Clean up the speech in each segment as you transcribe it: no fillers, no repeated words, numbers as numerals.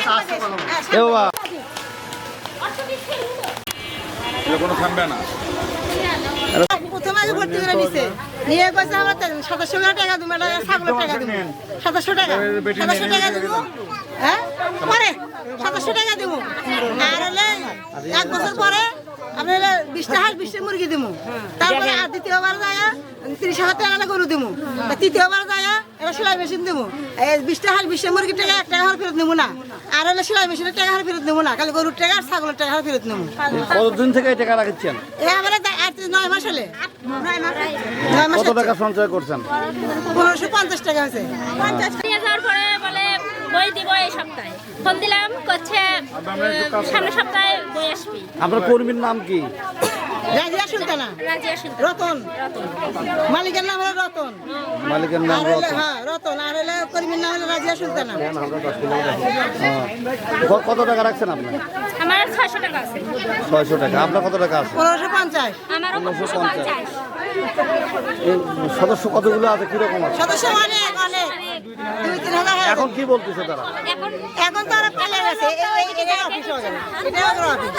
এ বাবা কোনো থামবে না। প্রথমে আগে ভর্তি করে নিছে নিয়ে কইছে আমরা 700 টাকা দেবো, ছাগলের টাকা দেবো 700 টাকা 700 টাকা দেবো। হ্যাঁ পরে 700 টাকা দেবো। আর হলে 1 বছর পরে আপনি 20টা হাঁস 20টা মুরগি দেবো। তারপরে আর দ্বিতীয়বার যায় 30,000 টাকা গরু দেবো। তৃতীয়বার যায় এবার সেলাই মেশিন দেবো। এই 20টা হাঁস 20টা মুরগির টাকা 1 টাকা ফেরত নেবো না। আর হলে সেলাই মেশিনের টাকা ফেরত নেবো না, খালি গরুর টাকা আর ছাগলের টাকা ফেরত নেবো। কতদিন থেকে এই টাকা রাখছেন? এই আমরা 9 মাস হলে 9 মাস কত টাকা সঞ্চয় করছেন? 1550 টাকা হয়েছে। 50 হাজার পরে বলে বই দিব এই সপ্তাহে, ফোন দিলাম করছে সামনের সপ্তাহে বই আসবি। আপনার কর্মীর নাম কি? রাজিয়া সুলতানা। রাজিয়া সুলতানা। রতন মালিকের নাম হলো রতন। মালিকের নাম আর হলে রতন। হ্যাঁ রতন, আর হলে কর্মীর নাম হলো রাজিয়া সুলতানা। কত টাকা রাখছেন আপনি? আমার 600 টাকা আছে। 600 টাকা। আপনার কত টাকা আছে? 1550। আমারও 1550। এই সদস্য কতগুলো আছে, কিরকম আছে? সদস্য অনেক অনেক 2-3 হাজার। এখন কি বলতেছে তারা? এখন তো আর পালে গেছে এটা অফিস হয়ে গেল, এটা আমাদের অফিস।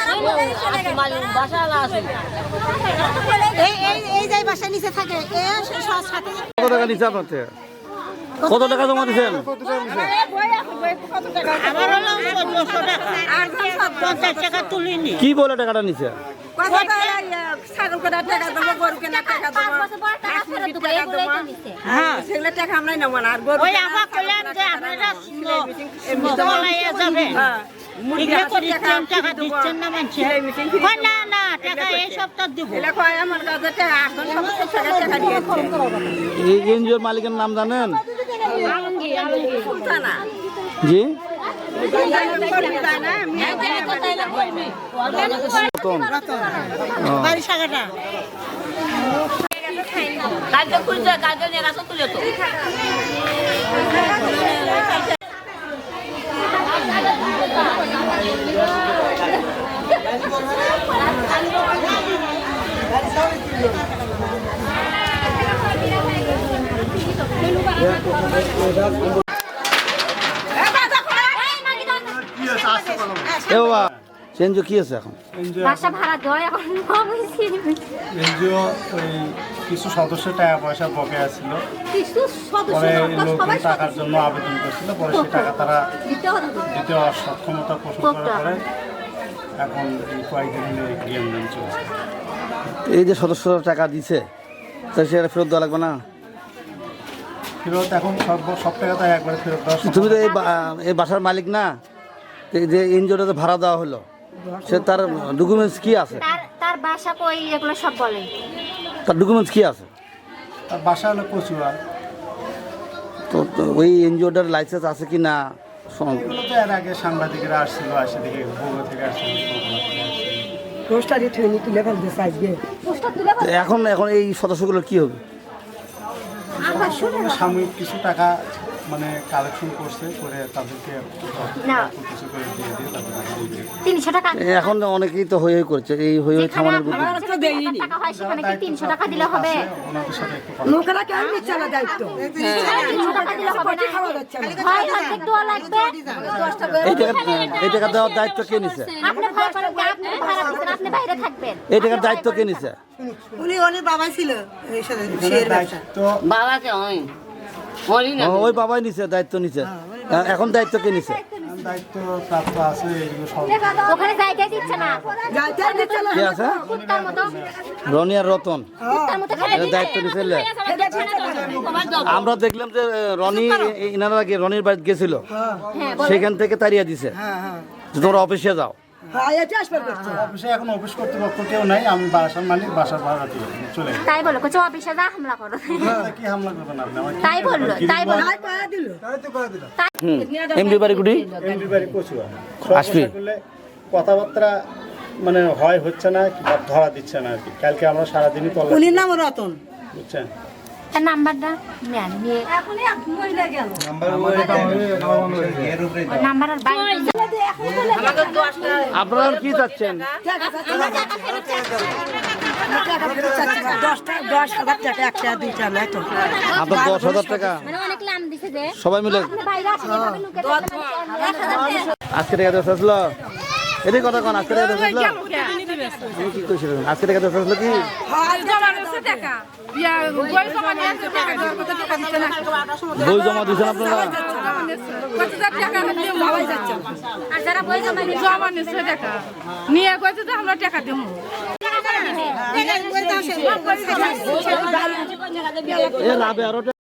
এই যে বাসার নিচে থাকে সাথে। কত টাকা নিচ্ছে আপনার থেকে? কত টাকা জমা দিচ্ছেন? আমার হলো 1400 টাকা আর 50 টাকা তুলিনি। কি বলে টাকাটা নিচ্ছে? ছাগল কেনার টাকা দেবো, গরু কেনার টাকা দেবো, হ্যাঁ সেগুলো টাকা আমরাই নেবো না। আর গরু আমার কাছে টাকা দিয়েছে। এই এনজিওর মালিকের নাম জানেন? সুলতানা। জি বাড়ি সাগাটা কালকে খুলছে, কালকে নিয়ে গেছে তুলে তো। এ বাবা এনজিও কি আছে এখন? বাসা ভাড়া দেওয়া এখন এনজিও ওই কিছু সদস্যের টাকা পয়সা বকেয়া ছিল, পরে লোকজন টাকার জন্য আবেদন করছিল, পরে সে টাকা তারা দিতে অসক্ষমতা পোষণ করার পরে এখন এই কয়েকদিন লেনদেন চলছে। এই যে সদস্যরা টাকা দিছে তা সেটা ফেরত দেওয়া লাগবে না? ফেরত এখন সব টাকা তো একবারে ফেরত দেওয়া সম্ভব তুমি তো না। এই বাসার মালিক না, এই যে এনজিওটা ভাড়া দেওয়া হলো, সে তার ডকুমেন্টস কি আছে? তার বাসা কই এগুলো সব বলে। তার ডকুমেন্টস কি আছে? আর বাসা হলো কচুয়া, তো ওই এনজিওটার লাইসেন্স আছে কি না? এগুলো তো এর আগে সাংবাদিকরা আসছিল, আসে দেখে বগুড়া থেকে আসছিল, কলকাতা থেকে আসছিল। পোস্টারে তুলে ফেলতে চাইবে। এখন এই সদস্যগুলোর কি হবে? সদস্যগুলো সাময়িক কিছু টাকা মানে কালেকশন করছে, করে তাদেরকে কিছু করে দিয়ে দিয়ে তাদের টাকা দিয়ে 300 টাকা এখন অনেকেই তো হই করছে, এই হই থামানোর বুদ্ধি। টাকা হয় সেখানে কি 300 টাকা দিলে হবে? ওনাদের সাথে একটু কথা লোকেরা কেউ নিচ্ছে না দায়িত্ব। 300 টাকা দিলে হবে না। খাওয়া যাচ্ছে না। হয় অর্ধেক দেওয়া লাগবে। এই টাকার দেওয়ার দায়িত্ব কে নিছে? আপনি ভয় করেন যে আপনি ভাড়া দিচ্ছেন, আপনি বাইরে থাকবেন। এই টাকার দায়িত্ব কে নিছে? উনি বাবাই ছিল এই সাথে শেয়ার ব্যবসা। দায়িত্ব ওই বাবাই নিছে, দায়িত্ব নিছে। এখন দায়িত্ব কে নিছে? দায়িত্ব প্রাপ্ত আছে এইগুলো সব। ওখানে জায়গায় দিচ্ছে না। কে আছে? কুত্তার মতো রনি আর রতন কুত্তার মতো খেলে এরা দায়িত্ব নিছে। আমরা দেখলাম যে রনি ইনারা আগে রনির বাড়ি গেছিল, সেখান থেকে তাড়িয়ে দিছে যে তোমরা অফিসে যাও। অফিসে এখন অফিস কর্তৃপক্ষ কেউ নাই, আমি বাসার মালিক, বাসার ভাড়া দিয়ে চলে গেছি। তাই বলো কোচ অফিসে যা হামলা করো। কি হামলা করবেন আপনি? আমার কি তাই বললো, তাই বললো। এমডি বাড়ি গুটি এমপির বাড়ি কচুয়া। আসবি। করলে কথাবার্তা মানে হয় হচ্ছে না, বা ধরা দিচ্ছে না আর কি। কালকে আমরা সারাদিনই তল্লাশি, উনির নাম রতন। বুঝছেন? তার নাম্বারটা নেন, নিয়ে নাম্বার আর বাইরে আপনারা কি চাচ্ছেন? 10,000 টাকা একটা দুইটা নয় তো। আপনার 10,000 টাকা মানে অনেক লাম দিছে যে সবাই মিলে আপনি বাইরে আসলে ভাবে নুকে আজকে টাকা দেওয়া আসলো এটাই কথা কোন আজকে টাকা দেওয়া আসলো আমি কি কইছিলাম আজকে টাকা দেওয়া আসলো কি বই জমা দিয়েছেন আপনারা আর যারা বই জমা নিয়ে গেছে তো আমরা টাকা দেবো এ লাভে আরো